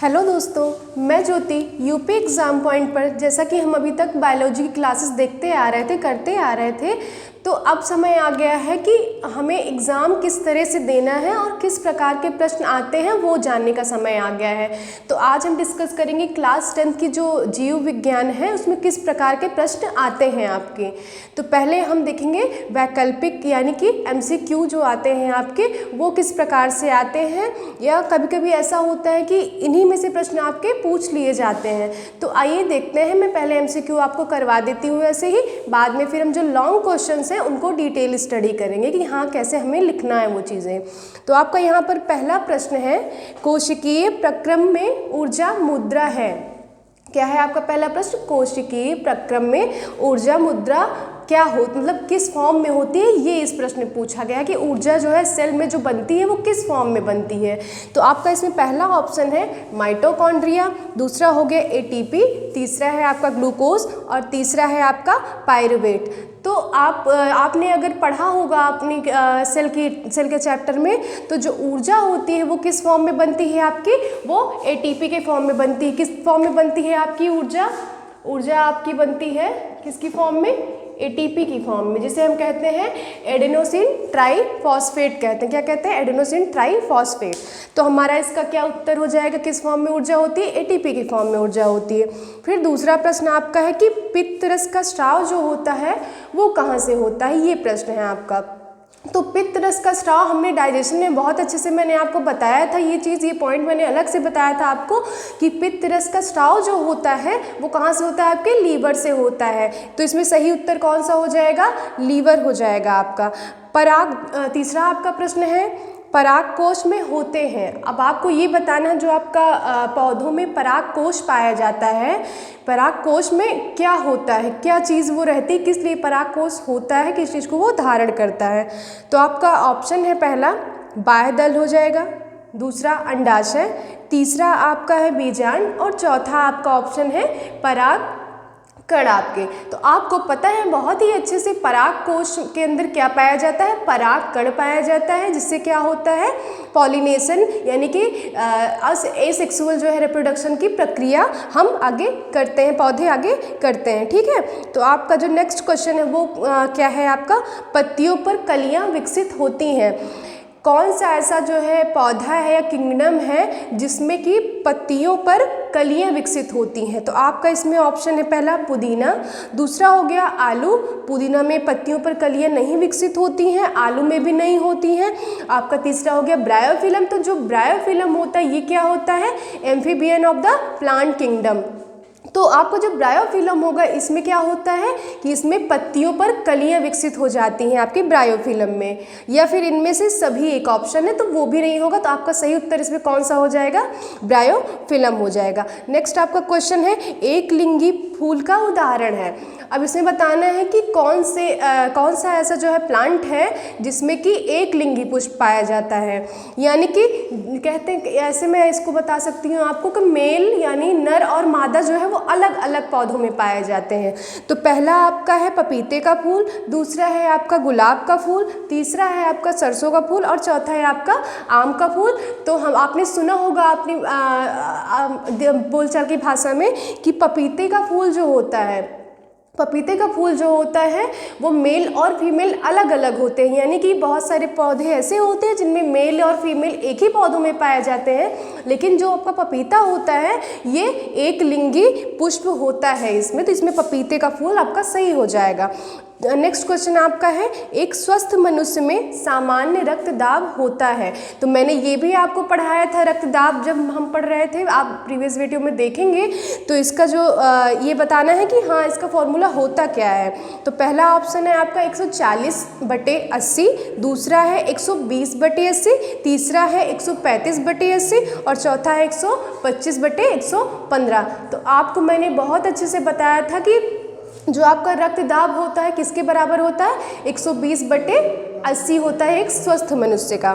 Hello दोस्तों, मैं ज्योति UP exam point पर जैसा कि हम अभी तक बायोलॉजी की क्लासेस देखते आ रहे थे, करते आ रहे थे, तो अब समय आ गया है कि हमें एग्ज़ाम किस तरह से देना है और किस प्रकार के प्रश्न आते हैं वो जानने का समय आ गया है। तो आज हम डिस्कस करेंगे क्लास 10 की जो जीव विज्ञान है उसमें किस प्रकार के प्रश्न आते हैं आपके। तो पहले हम देखेंगे वैकल्पिक यानी कि MCQ जो आते हैं आपके वो किस प्रकार से आते हैं, या कभी कभी ऐसा होता है कि इन्हीं में से प्रश्न आपके पूछ लिए जाते हैं। तो आइए देखते हैं, मैं पहले MCQ आपको करवा देती हूँ ऐसे ही, बाद में फिर हम जो लॉन्ग क्वेश्चन हैं उनको डिटेल स्टडी करेंगे कि हाँ कैसे हमें लिखना है वो चीज़ें। तो आपका यहाँ पर पहला प्रश्न है, कोशिकीय प्रक्रम में ऊर्जा मुद्रा है। क्या है आपका पहला प्रश्न? कोशिकीय प्रक्रम में ऊर्जा मुद्रा क्या हो, मतलब किस फॉर्म में होती है, ये इस प्रश्न में पूछा गया है कि ऊर्जा जो है सेल में जो बनती है वो किस फॉर्म में बनती है। तो आपका इसमें पहला ऑप्शन है माइटोकॉन्ड्रिया, दूसरा हो गया ATP, तीसरा है आपका ग्लूकोज और तीसरा है आपका पायरुवेट। तो आपने अगर पढ़ा होगा अपनी सेल के चैप्टर में, तो जो ऊर्जा होती है वो किस फॉर्म में बनती है आपकी, वो ATP के फॉर्म में बनती है। किस फॉर्म में बनती है आपकी ऊर्जा आपकी बनती है किसकी फॉर्म में? ATP की फॉर्म में, जिसे हम कहते हैं एडेनोसिन ट्राईफॉस्फेट कहते हैं। क्या कहते हैं? Adenosine triphosphate. तो हमारा इसका क्या उत्तर हो जाएगा? किस फॉर्म में ऊर्जा होती है? ATP की फॉर्म में ऊर्जा होती है। फिर दूसरा प्रश्न आपका है कि पित्त रस का स्राव जो होता है वो कहाँ से होता है, ये प्रश्न है आपका। तो पित्त रस का स्राव हमने डाइजेशन में बहुत अच्छे से मैंने आपको बताया था, ये पॉइंट मैंने अलग से बताया था आपको कि पित्त रस का स्राव जो होता है वो कहाँ से होता है? आपके लीवर से होता है। तो इसमें सही उत्तर कौन सा हो जाएगा? लीवर हो जाएगा आपका। तीसरा आपका प्रश्न है, पराग कोश में होते हैं। अब आपको ये बताना जो आपका पौधों में पराग कोश पाया जाता है, पराग कोश में क्या होता है, क्या चीज़ वो रहती है, किस लिए पराग कोश होता है, किस चीज़ को वो धारण करता है। तो आपका ऑप्शन है पहला बाह्यदल हो जाएगा, दूसरा अंडाशय, तीसरा आपका है बीजांड और चौथा आपका ऑप्शन है पराग कण आपके। तो आपको पता है बहुत ही अच्छे से पराग कोश के अंदर क्या पाया जाता है? पराग कण पाया जाता है, जिससे क्या होता है? पॉलिनेशन यानी कि एसेक्सुअल जो है रिप्रोडक्शन की प्रक्रिया हम आगे करते हैं, पौधे आगे करते हैं। ठीक है, तो आपका जो नेक्स्ट क्वेश्चन है वो क्या है आपका? पत्तियों पर कलियां विकसित होती हैं। कौन सा ऐसा जो है पौधा है या किंगडम है जिसमें कि पत्तियों पर कलियां विकसित होती हैं? तो आपका इसमें ऑप्शन है पहला पुदीना, दूसरा हो गया आलू, पुदीना में पत्तियों पर कलियां नहीं विकसित होती हैं, आलू में भी नहीं होती हैं। आपका तीसरा हो गया ब्रायोफिलम। तो जो ब्रायोफिलम होता है ये क्या होता है? Amphibian of the plant kingdom. तो आपको जो ब्रायोफिलम होगा इसमें क्या होता है कि इसमें पत्तियों पर कलियां विकसित हो जाती हैं आपके ब्रायोफिलम में, या फिर इनमें से सभी एक ऑप्शन है तो वो भी नहीं होगा। तो आपका सही उत्तर इसमें कौन सा हो जाएगा? ब्रायोफिलम हो जाएगा। नेक्स्ट आपका क्वेश्चन है, एक लिंगी फूल का उदाहरण है। अब इसमें बताना है कि कौन सा ऐसा जो है प्लांट है जिसमें कि एक लिंगी पुष्प पाया जाता है, यानी कि कहते हैं ऐसे मैं इसको बता सकती हूँ आपको कि मेल यानी नर और मादा जो है वो अलग अलग पौधों में पाए जाते हैं। तो पहला आपका है पपीते का फूल, दूसरा है आपका गुलाब का फूल, तीसरा है आपका सरसों का फूल और चौथा है आपका आम का फूल। तो आपने सुना होगा अपनी बोलचाल की भाषा में कि पपीते का फूल जो होता है, पपीते का फूल जो होता है वो मेल और फीमेल अलग अलग होते हैं, यानी कि बहुत सारे पौधे ऐसे होते हैं जिनमें मेल और फीमेल एक ही पौधों में पाए जाते हैं, लेकिन जो आपका पपीता होता है ये एक लिंगी पुष्प होता है इसमें। तो इसमें पपीते का फूल आपका सही हो जाएगा। नेक्स्ट क्वेश्चन आपका है, एक स्वस्थ मनुष्य में सामान्य रक्तदाब होता है। तो मैंने ये भी आपको पढ़ाया था रक्तदाब जब हम पढ़ रहे थे, आप प्रीवियस वीडियो में देखेंगे। तो इसका जो ये बताना है कि हाँ इसका फॉर्मूला होता क्या है। तो पहला ऑप्शन है आपका 140/80, दूसरा है 120/80, तीसरा है 135/80 और चौथा है 125/115। तो आपको मैंने बहुत अच्छे से बताया था कि जो आपका रक्तदाब होता है किसके बराबर होता है? 120/80 होता है एक स्वस्थ मनुष्य का।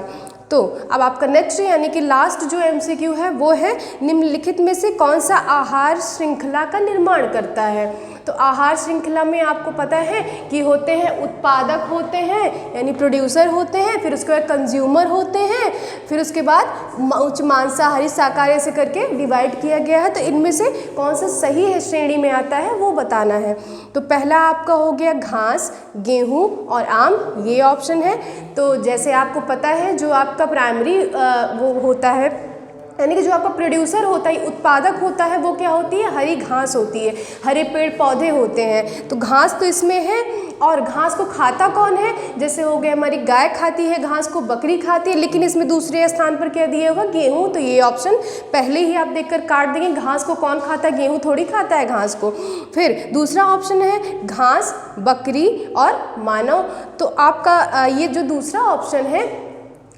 तो अब आपका नेक्स्ट यानी कि लास्ट जो MCQ है वो है, निम्नलिखित में से कौन सा आहार श्रृंखला का निर्माण करता है? तो आहार श्रृंखला में आपको पता है कि होते हैं उत्पादक होते हैं यानी प्रोड्यूसर होते हैं, फिर उसके बाद कंज्यूमर होते हैं, फिर उसके बाद उच्च मांसाहारी शाकाहारी ऐसे करके डिवाइड किया गया है। तो इनमें से कौन सा सही है श्रेणी में आता है वो बताना है। तो पहला आपका हो गया घास, गेहूँ और आम, ये ऑप्शन है। तो जैसे आपको पता है जो आपका प्राइमरी वो होता है यानी कि जो आपका प्रोड्यूसर होता है, उत्पादक होता है, वो क्या होती है, हरी घास होती है, हरे पेड़ पौधे होते हैं। तो घास तो इसमें है। और घास को खाता कौन है, जैसे हो गया हमारी गाय खाती है घास को, बकरी खाती है, लेकिन इसमें दूसरे स्थान पर क्या दिया होगा, गेहूँ। तो ये ऑप्शन पहले ही आप देखकर काट देंगे। घास को कौन खाता है, गेहूँ थोड़ी खाता है घास को। फिर दूसरा ऑप्शन है घास, बकरी और मानव। तो आपका ये जो दूसरा ऑप्शन है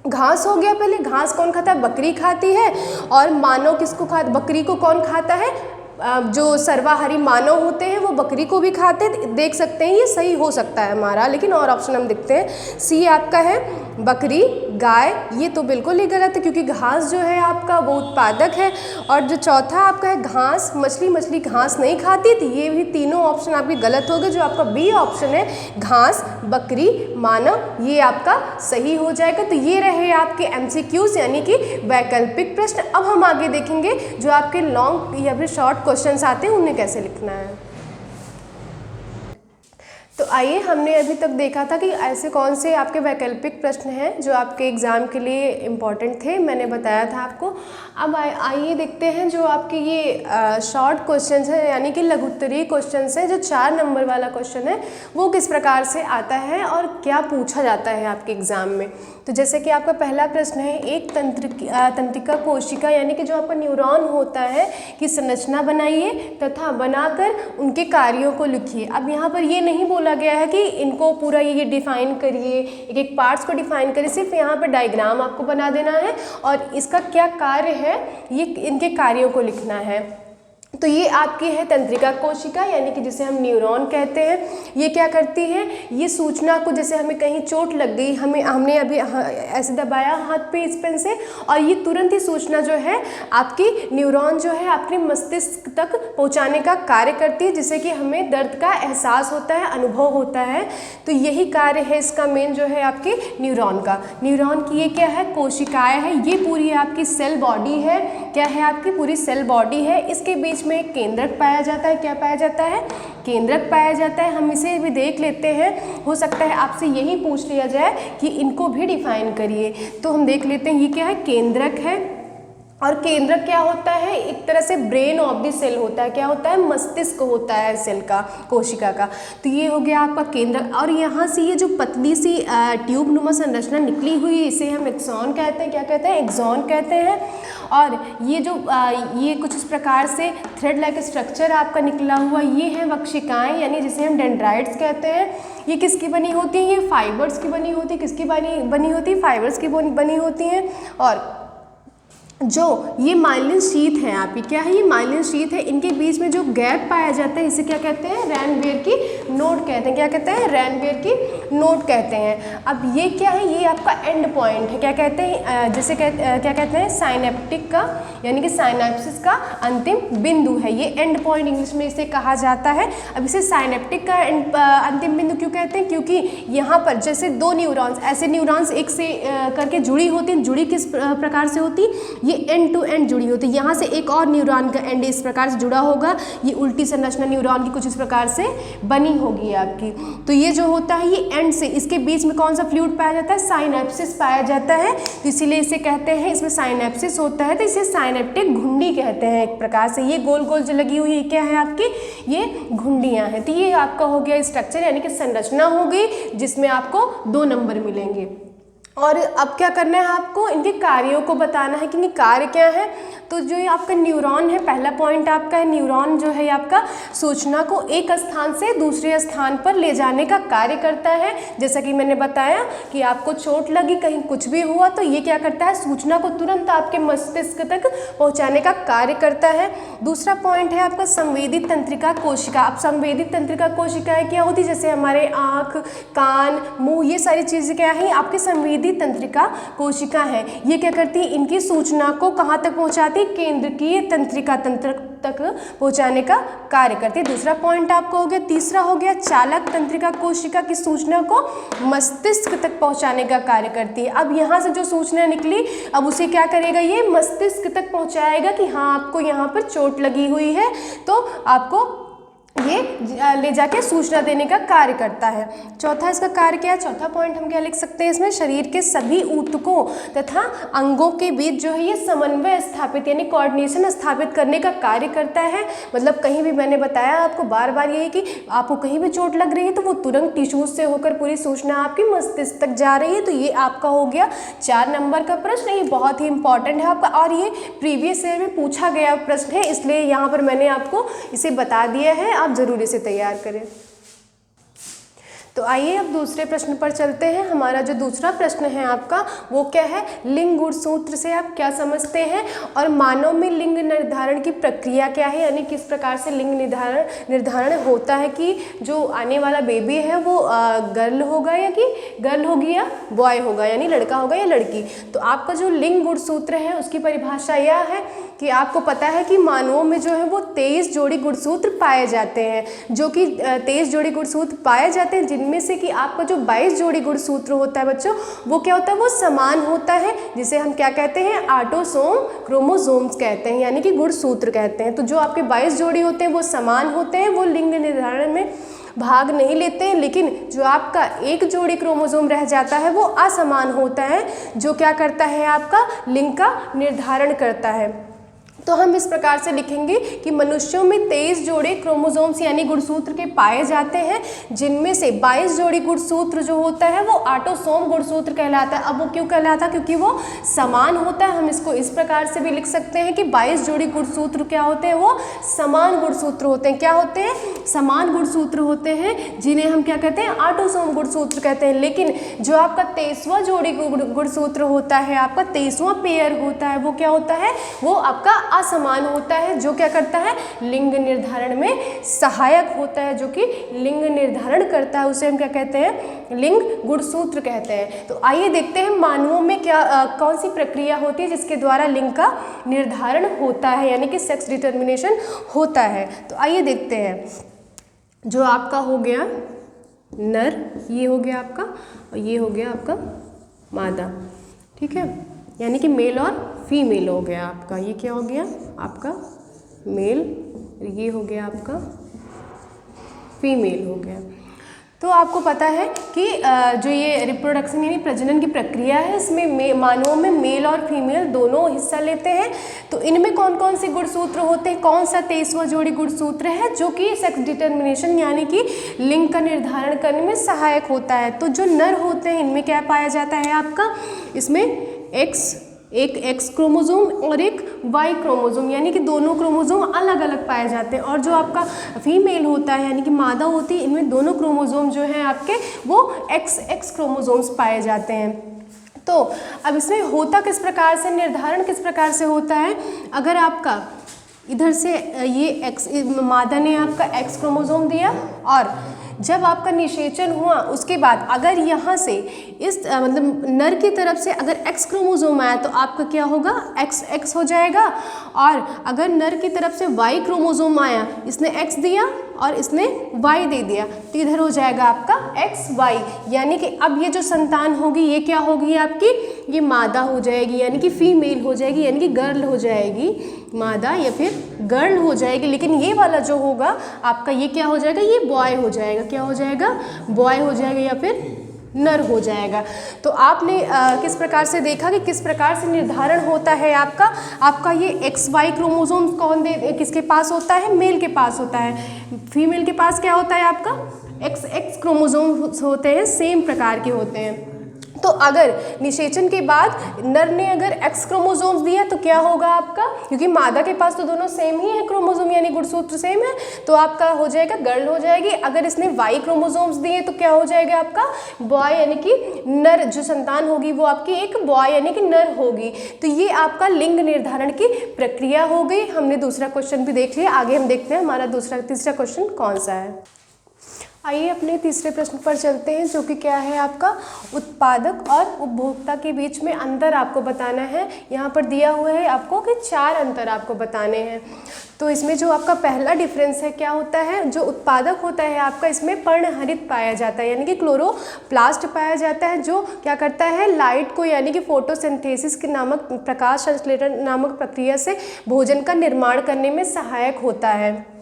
घास हो गया। पहले घास कौन खाता है, बकरी खाती है। और मानव किसको खाता, बकरी को कौन खाता है, जो सर्वाहारी मानव होते हैं वो बकरी को भी खाते हैं। देख सकते हैं ये सही हो सकता है हमारा, लेकिन और ऑप्शन हम देखते हैं। सी आपका है बकरी, गाय, ये तो बिल्कुल ही गलत है क्योंकि घास जो है आपका वो उत्पादक है। और जो चौथा आपका है घास, मछली, मछली घास नहीं खाती। तो ये भी तीनों ऑप्शन आपके गलत हो गए। जो आपका बी ऑप्शन है घास, बकरी, मानव, ये आपका सही हो जाएगा। तो ये रहे आपके MCQs यानी कि वैकल्पिक प्रश्न। अब हम आगे देखेंगे जो आपके लॉन्ग या फिर शॉर्ट क्वेश्चंस आते हैं उन्हें कैसे लिखना है। तो आइए, हमने अभी तक देखा था कि ऐसे कौन से आपके वैकल्पिक प्रश्न हैं जो आपके एग्ज़ाम के लिए इम्पॉर्टेंट थे, मैंने बताया था आपको। अब आइए देखते हैं जो आपके ये शॉर्ट क्वेश्चंस हैं यानी कि लघुत्तरीय क्वेश्चंस हैं। जो 4 नंबर वाला क्वेश्चन है वो किस प्रकार से आता है और क्या पूछा जाता है आपके एग्ज़ाम में। तो जैसे कि आपका पहला प्रश्न है, एक तंत्रिका कोशिका यानी कि जो आपका न्यूरॉन होता है की संरचना बनाइए तथा बनाकर उनके कार्यों को लिखिए। अब यहाँ पर ये नहीं बोला गया है कि इनको पूरा ये डिफाइन करिए, एक एक पार्ट्स को डिफाइन करिए, सिर्फ यहाँ पर डायग्राम आपको बना देना है और इसका क्या कार्य है ये इनके कार्यों को लिखना है। तो ये आपकी है तंत्रिका कोशिका यानी कि जिसे हम न्यूरॉन कहते हैं। ये क्या करती है, ये सूचना को, जैसे हमें कहीं चोट लग गई, हमने अभी ऐसे दबाया हाथ पे इस पेन से और ये तुरंत ही सूचना जो है आपकी न्यूरॉन जो है आपके मस्तिष्क तक पहुंचाने का कार्य करती है, जिससे कि हमें दर्द का एहसास होता है, अनुभव होता है। तो यही कार्य है इसका मेन जो है आपके न्यूरॉन का। न्यूरॉन की ये क्या है, कोशिकाएँ है, ये पूरी आपकी सेल बॉडी है। क्या है, आपकी पूरी सेल बॉडी है। इसके बीच में एक केंद्रक पाया जाता है। क्या पाया जाता है, केंद्रक पाया जाता है। हम इसे भी देख लेते हैं, हो सकता है आपसे यही पूछ लिया जाए कि इनको भी डिफाइन करिए। तो हम देख लेते हैं, ये क्या है, केंद्रक है। और केंद्रक क्या होता है, एक तरह से ब्रेन ऑफ द सेल होता है। क्या होता है, मस्तिष्क होता है सेल का, कोशिका का। तो ये हो गया आपका केंद्रक। और यहाँ से ये जो पतली सी ट्यूब नुमा संरचना निकली हुई, इसे हम एक्सॉन कहते हैं। क्या कहते हैं, एक्सॉन कहते हैं। और ये जो ये कुछ इस प्रकार से थ्रेड लाइक स्ट्रक्चर आपका निकला हुआ, ये है वक्षिकाएँ यानी जिसे हम डेंड्राइट्स कहते हैं। ये किसकी बनी होती है, ये फाइबर्स की बनी होती है। किसकी बनी होती है, फाइबर्स की बनी होती हैं। और जो ये माइलिन शीथ है आपकी, क्या है, ये माइलिन शीथ है। इनके बीच में जो गैप पाया जाता है इसे क्या कहते हैं, रैनबेयर की नोड कहते हैं। क्या कहते हैं, रैनबेयर की नोड कहते हैं। अब ये क्या है, ये आपका एंड पॉइंट है। क्या कहते हैं, जैसे क्या कहते हैं, साइनेप्टिक का यानी कि साइनेप्सिस का अंतिम बिंदु है। ये एंड पॉइंट इंग्लिश में इसे कहा जाता है। अब इसे साइनेप्टिक का अंतिम बिंदु क्यों कहते हैं, क्योंकि यहाँ पर जैसे दो न्यूरॉन्स, ऐसे न्यूरॉन्स एक से करके जुड़ी होती हैं। जुड़ी किस प्रकार से होती, ये एंड टू एंड जुड़ी होती है। यहाँ से एक और न्यूरॉन का एंड इस प्रकार से जुड़ा होगा। ये उल्टी संरचना न्यूरॉन की कुछ इस प्रकार से बनी होगी आपकी। तो ये जो होता है ये एंड से, इसके बीच में कौन सा फ्लूइड पाया जाता है, साइनेप्सिस पाया जाता है। तो इसीलिए इसे कहते हैं, इसमें साइनेप्सिस होता है तो इसे साइनेप्टिक घुंडी कहते हैं। एक प्रकार से ये गोल गोल जो लगी हुई है क्या है आपकी, ये घुंडियाँ हैं। तो ये आपका हो गया स्ट्रक्चर यानी कि संरचना हो गई, जिसमें आपको 2 नंबर मिलेंगे। और अब क्या करना है आपको, इनके कार्यों को बताना है कि इनके कार्य क्या है। तो जो ये आपका न्यूरॉन है, पहला पॉइंट आपका है, न्यूरॉन जो है आपका सूचना को एक स्थान से दूसरे स्थान पर ले जाने का कार्य करता है। जैसा कि मैंने बताया कि आपको चोट लगी, कहीं कुछ भी हुआ, तो ये क्या करता है, सूचना को तुरंत आपके मस्तिष्क तक पहुंचाने का कार्य करता है। दूसरा पॉइंट है आपका संवेदी तंत्रिका कोशिका। अब संवेदी तंत्रिका कोशिकाएं क्या होती है, जैसे हमारे आँख, कान, मुँह, ये सारी चीज़ें क्या है आपके संवेदी केंद्रीय तंत्रिका कोशिका है, ये क्या करती है, इनकी सूचना को कहाँ तक पहुँचाती है, केंद्रीय तंत्रिका तंत्र तक पहुँचाने का कार्य करती है। दूसरा पॉइंट आपको हो गया। तीसरा हो गया चालक तंत्रिका कोशिका की सूचना को मस्तिष्क तक पहुँचाने का कार्य करती है। अब यहाँ से जो सूचना निकली, अब उसे क्या करेगा, ये मस्तिष्क तक पहुँचाएगा कि हाँ आपको यहाँ पर चोट लगी हुई है, तो आपको ये ले जाके सूचना देने का कार्य करता है। चौथा इसका कार्य क्या है, चौथा पॉइंट हम क्या लिख सकते हैं इसमें, शरीर के सभी ऊतकों तथा अंगों के बीच जो है ये समन्वय स्थापित यानी कोऑर्डिनेशन स्थापित करने का कार्य करता है। मतलब कहीं भी मैंने बताया आपको बार बार यही कि आपको कहीं भी चोट लग रही है तो वो तुरंत टिश्यूज से होकर पूरी सूचना आपकी मस्तिष्क तक जा रही है। तो ये आपका हो गया 4 नंबर का प्रश्न। ये बहुत ही इंपॉर्टेंट है आपका और ये प्रीवियस ईयर में पूछा गया प्रश्न है, इसलिए यहाँ पर मैंने आपको इसे बता दिया है, आप जरूर इसे तैयार करें। तो आइए अब दूसरे प्रश्न पर चलते हैं। हमारा जो दूसरा प्रश्न है आपका वो क्या है, लिंग गुणसूत्र से आप क्या समझते हैं और मानव में लिंग निर्धारण की प्रक्रिया क्या है, यानी किस प्रकार से लिंग निर्धारण होता है कि जो आने वाला बेबी है वो गर्ल होगा या कि गर्ल होगी या बॉय होगा, यानी लड़का होगा या लड़की। तो आपका जो लिंग गुणसूत्र है उसकी परिभाषा यह है कि आपको पता है कि मानवों में जो है वो 23 जोड़ी गुणसूत्र पाए जाते हैं, जो कि 23 जोड़ी गुणसूत्र पाए जाते हैं, जिनमें से कि आपका जो 22 जोड़ी गुणसूत्र होता है बच्चों वो क्या होता है, वो समान होता है, जिसे हम क्या कहते हैं, ऑटोसोम क्रोमोसोम्स कहते हैं, यानी कि गुणसूत्र कहते हैं। तो जो आपके 22 जोड़ी होते हैं वो समान होते हैं, वो लिंग निर्धारण में भाग नहीं लेते हैं। लेकिन जो आपका एक जोड़ी क्रोमोसोम रह जाता है वो असमान होता है, जो क्या करता है, आपका लिंग का निर्धारण करता है। तो हम इस प्रकार से लिखेंगे कि मनुष्यों में 23 जोड़े क्रोमोसोम्स यानी गुणसूत्र के पाए जाते हैं, जिनमें से 22 जोड़ी गुणसूत्र जो होता है वो ऑटोसोम गुणसूत्र कहलाता है। अब वो क्यों कहलाता है, क्योंकि वो समान होता है। हम इसको इस प्रकार से भी लिख सकते हैं कि 22 जोड़ी गुणसूत्र क्या होते हैं, वो समान गुणसूत्र होते हैं। क्या होते हैं, समान गुणसूत्र होते हैं, जिन्हें हम क्या कहते हैं, ऑटोसोम गुणसूत्र कहते हैं। लेकिन जो आपका 23वां जोड़ी गुणसूत्र होता है, आपका 23वां पेयर होता है, वो क्या होता है, वो आपका असमान होता है, जो क्या करता है, लिंग निर्धारण में सहायक होता है, जो कि लिंग निर्धारण करता है, उसे हम क्या कहते हैं, लिंग गुणसूत्र कहते हैं। तो आइए देखते हैं मानवों में क्या कौन सी प्रक्रिया होती है जिसके द्वारा लिंग का निर्धारण होता है, यानी कि सेक्स डिटर्मिनेशन होता है। तो आइए देखते हैं, जो आपका हो गया नर, ये हो गया आपका, और ये हो गया आपका मादा, ठीक है, यानी कि मेल और फीमेल हो गया आपका। ये क्या हो गया आपका मेल, ये हो गया आपका फीमेल हो गया। तो आपको पता है कि जो ये रिप्रोडक्शन यानी प्रजनन की प्रक्रिया है, इसमें मानवों में मेल और फीमेल दोनों हिस्सा लेते हैं। तो इनमें कौन कौन से गुणसूत्र होते हैं, कौन सा 23वां जोड़ी गुणसूत्र है जो कि सेक्स डिटर्मिनेशन यानी कि लिंग का निर्धारण करने में सहायक होता है। तो जो नर होते हैं इनमें क्या पाया जाता है आपका, इसमें एक एक्स क्रोमोसोम और एक वाई क्रोमोसोम, यानी कि दोनों क्रोमोसोम अलग अलग पाए जाते हैं। और जो आपका फीमेल होता है यानी कि मादा होती है, इनमें दोनों क्रोमोसोम जो हैं आपके वो एक्स क्रोमोसोम्स पाए जाते हैं। तो अब इसमें होता किस प्रकार से, निर्धारण किस प्रकार से होता है, अगर आपका इधर से ये एक्स, मादा ने आपका एक्स क्रोमोसोम दिया और जब आपका निषेचन हुआ उसके बाद अगर यहाँ से इस मतलब नर की तरफ से अगर एक्स क्रोमोसोम आया तो आपका क्या होगा, एक्स हो जाएगा। और अगर नर की तरफ से वाई क्रोमोसोम आया, इसने एक्स दिया और इसने वाई दे दिया, तो इधर हो जाएगा आपका एक्स वाई, यानी कि अब ये जो संतान होगी ये क्या होगी आपकी, ये मादा हो जाएगी, यानी कि फीमेल हो जाएगी, यानी कि गर्ल हो जाएगी, मादा या फिर गर्ल हो जाएगी। लेकिन ये वाला जो होगा आपका ये क्या हो जाएगा, ये बॉय हो जाएगा, क्या हो जाएगा, बॉय हो जाएगा या फिर नर हो जाएगा। तो आपने किस प्रकार से देखा कि किस प्रकार से निर्धारण होता है आपका ये एक्स वाई क्रोमोसोम किसके पास होता है, मेल के पास होता है। फीमेल के पास क्या होता है आपका, एक्स क्रोमोसोम होते हैं, सेम प्रकार के होते हैं। तो अगर निषेचन के बाद नर ने अगर एक्स क्रोमोसोम्स दिया तो क्या होगा आपका, क्योंकि मादा के पास तो दोनों सेम ही है क्रोमोसोम यानी गुणसूत्र सेम है, तो आपका हो जाएगा गर्ल हो जाएगी। अगर इसने वाई क्रोमोसोम्स दिए तो क्या हो जाएगा आपका बॉय, यानी कि नर, जो संतान होगी वो आपकी एक बॉय यानी कि नर होगी। तो ये आपका लिंग निर्धारण की प्रक्रिया हो गई। हमने दूसरा क्वेश्चन भी देख लिया, आगे हम देखते हैं हमारा तीसरा क्वेश्चन कौन सा है। आइए अपने तीसरे प्रश्न पर चलते हैं, जो कि क्या है आपका उत्पादक और उपभोक्ता के बीच में अंतर आपको बताना है। यहाँ पर दिया हुआ है आपको कि 4 अंतर आपको बताने हैं। तो इसमें जो आपका पहला डिफरेंस है क्या होता है, जो उत्पादक होता है आपका इसमें पर्णहरित पाया जाता है, यानी कि क्लोरोप्लास्ट पाया जाता है, जो क्या करता है लाइट को यानी कि फोटोसिंथेसिस के नामक प्रकाश संश्लेषण नामक प्रक्रिया से भोजन का निर्माण करने में सहायक होता है।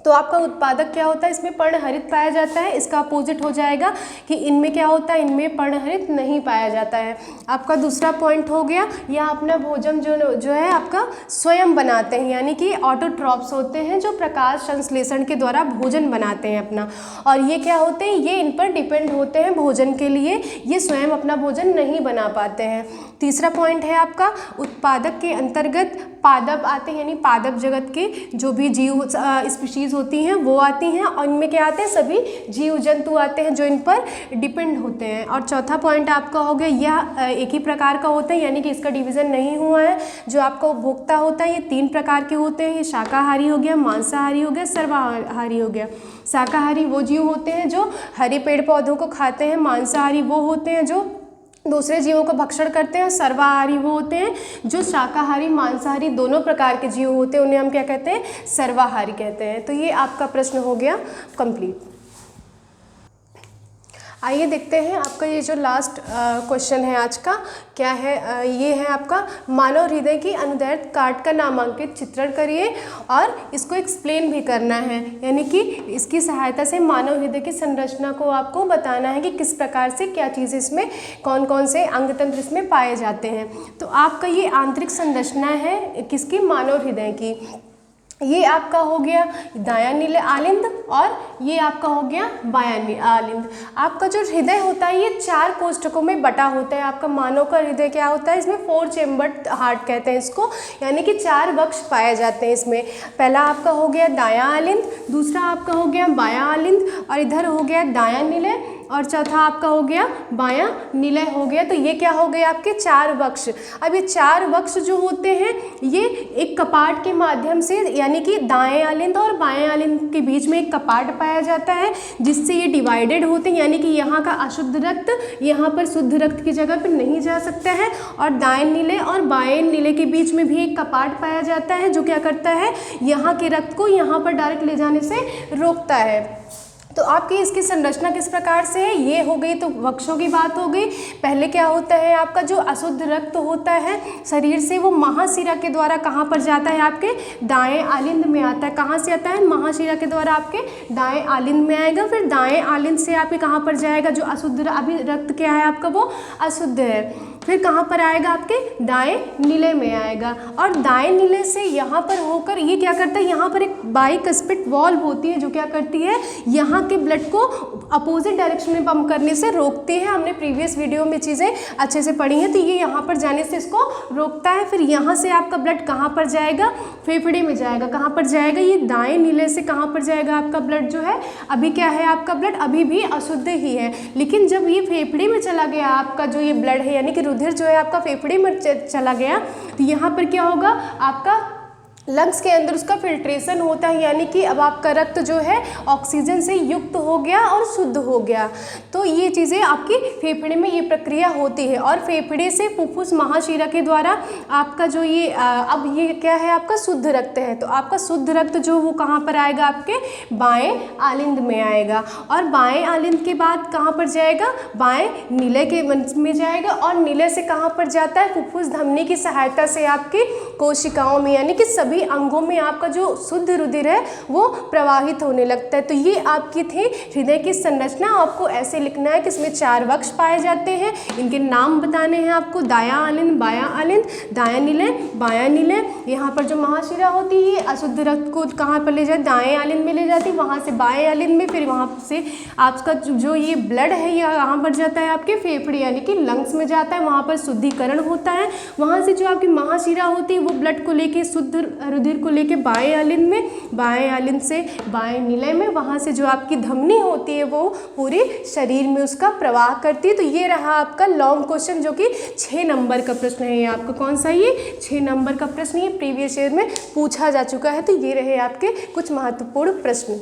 तो आपका उत्पादक क्या होता है, इसमें पर्णहरित पाया जाता है। इसका अपोजिट हो जाएगा कि इनमें क्या होता है, इनमें पर्णहरित नहीं पाया जाता है। आपका दूसरा पॉइंट हो गया, यह अपना भोजन जो है आपका स्वयं बनाते हैं, यानी कि ऑटोट्रॉप्स होते हैं जो प्रकाश संश्लेषण के द्वारा भोजन बनाते हैं अपना। और ये क्या होते हैं, ये इन पर डिपेंड होते हैं भोजन के लिए, ये स्वयं अपना भोजन नहीं बना पाते हैं। तीसरा पॉइंट है आपका उत्पादक के अंतर्गत पादप आते हैं, यानी पादप जगत के जो भी जीव स्पीशीज होती हैं वो आती हैं, और इनमें क्या आते हैं, सभी जीव जंतु आते हैं जो इन पर डिपेंड होते हैं। और चौथा पॉइंट आपका हो गया, यह एक ही प्रकार का होता है, यानी कि इसका डिवीज़न नहीं हुआ है। जो आपका उपभोक्ता होता है ये 3 प्रकार के होते हैं, ये शाकाहारी हो गया, मांसाहारी हो गया, सर्वाहारी हो गया। शाकाहारी वो जीव होते हैं जो हरे पेड़ पौधों को खाते हैं, मांसाहारी वो होते हैं जो दूसरे जीवों का भक्षण करते हैं, सर्वाहारी वो होते हैं जो शाकाहारी मांसाहारी दोनों प्रकार के जीव होते हैं, उन्हें हम क्या कहते हैं, सर्वाहारी कहते हैं। तो ये आपका प्रश्न हो गया कंप्लीट। आइए देखते हैं आपका ये जो लास्ट क्वेश्चन है आज का क्या है, ये है आपका मानव हृदय की अनुदैर्ध्य काट का नामांकित चित्रण करिए और इसको एक्सप्लेन भी करना है, यानी कि इसकी सहायता से मानव हृदय की संरचना को आपको बताना है कि किस प्रकार से क्या चीज़ इसमें कौन कौन से अंग तंत्र इसमें पाए जाते हैं। तो आपका ये आंतरिक संरचना है किसकी, मानव हृदय की। ये आपका हो गया दायां नीले आलिंद और ये आपका हो गया बायां आलिंद। आपका जो हृदय होता है ये 4 कोष्ठकों में बटा होता है। आपका मानव का हृदय क्या होता है, इसमें 4 चेम्बर्ड हार्ट कहते हैं इसको, यानी कि 4 वक्ष पाए जाते हैं इसमें। पहला आपका हो गया दायां आलिंद, दूसरा आपका हो गया बायां आलिंद, और इधर हो गया दायां नीले, और चौथा आपका हो गया बायां निलय हो गया। तो ये क्या हो गए आपके 4 वक्ष। अब ये 4 वक्ष जो होते हैं ये एक कपाट के माध्यम से, यानी कि दाएं आलिंद और बाएं आलिंद के बीच में एक कपाट पाया जाता है जिससे ये डिवाइडेड होते हैं, यानी कि यहाँ का अशुद्ध रक्त यहाँ पर शुद्ध रक्त की जगह पर नहीं जा सकता है, और दाएं नीले और बाएं नीले के बीच में भी एक कपाट पाया जाता है जो क्या करता है, यहाँ के रक्त को यहाँ पर डायरेक्ट ले जाने से रोकता है। तो आपकी इसकी संरचना किस प्रकार से है, ये हो गई तो वक्षों की बात हो गई। पहले क्या होता है आपका जो अशुद्ध रक्त होता है शरीर से वो महाशिरा के द्वारा कहाँ पर जाता है, आपके दाएं आलिंद में आता है। कहाँ से आता है, महाशिरा के द्वारा आपके दाएं आलिंद में आएगा। फिर दाएं आलिंद से आपके कहाँ पर जाएगा, जो अशुद्ध अभी रक्त क्या है आपका वो अशुद्ध है, फिर कहाँ पर आएगा आपके दाएं नीले में आएगा, और दाएं नीले से यहाँ पर होकर ये क्या करता है, यहाँ पर एक बाइकस्पिड वॉल्व होती है जो क्या करती है, यहाँ के ब्लड को अपोजिट डायरेक्शन में पंप करने से रोकती है। हमने प्रीवियस वीडियो में चीज़ें अच्छे से पढ़ी हैं, तो ये यहाँ पर जाने से इसको रोकता है। फिर यहाँ से आपका ब्लड कहाँ पर जाएगा, फेफड़े में जाएगा। कहाँ पर जाएगा, ये दाएं नीले से कहाँ पर जाएगा आपका ब्लड जो है, अभी क्या है आपका ब्लड अभी भी अशुद्ध ही है, लेकिन जब ये फेफड़े में चला गया आपका जो ये ब्लड है, यानी कि रुधिर जो है आपका फेफड़े में चला गया, तो यहाँ पर क्या होगा आपका लंग्स के अंदर उसका फिल्ट्रेशन होता है, यानी कि अब आपका रक्त जो है ऑक्सीजन से युक्त हो गया और शुद्ध हो गया। तो ये चीज़ें आपकी फेफड़े में ये प्रक्रिया होती है, और फेफड़े से फुफ्फुस महाशिरा के द्वारा आपका जो ये अब ये क्या है आपका शुद्ध रक्त है, तो आपका शुद्ध रक्त जो वो कहाँ पर आएगा, आपके बाएं आलिंद में आएगा, और बाएं आलिंद के बाद कहाँ पर जाएगा, बाएं नीले के में जाएगा, और नीले से कहाँ पर जाता है, फुफ्फुस धमनी की सहायता से आपकी कोशिकाओं में, यानी कि सभी अंगों में आपका जो शुद्ध रुधिर है वो प्रवाहित होने लगता है। तो ये आपकी थी हृदय की संरचना। आपको ऐसे लिखना है कि इसमें 4 वक्ष पाए जाते हैं, इनके नाम बताने हैं आपको, दायां आलिंद, बायां आलिंद, दायां नीले, बायां नीले। यहाँ पर जो महाशिरा होती है अशुद्ध रक्त को कहाँ पर ले जाए, दाएं आलिंद में ले जाती है, वहाँ से बाएं आलिंद में, फिर वहाँ से आपका जो ये ब्लड है ये यहाँ पर जाता है आपके फेफड़े यानी कि लंग्स में जाता है, वहाँ पर शुद्धिकरण होता है। वहाँ से जो आपकी महाशिरा होती है वो ब्लड को लेके शुद्ध रुधिर को लेके बाएं आलिंद में, बाएं आलिंद से बाएं नीले में, वहाँ से जो आपकी धमनी होती है वो पूरे शरीर में उसका प्रवाह करती है। तो ये रहा आपका लॉन्ग क्वेश्चन जो कि 6 नंबर का प्रश्न है। ये आपका कौन सा, ये 6 नंबर का प्रश्न, ये प्रीवियस ईयर में पूछा जा चुका है। तो ये रहे आपके कुछ महत्वपूर्ण प्रश्न।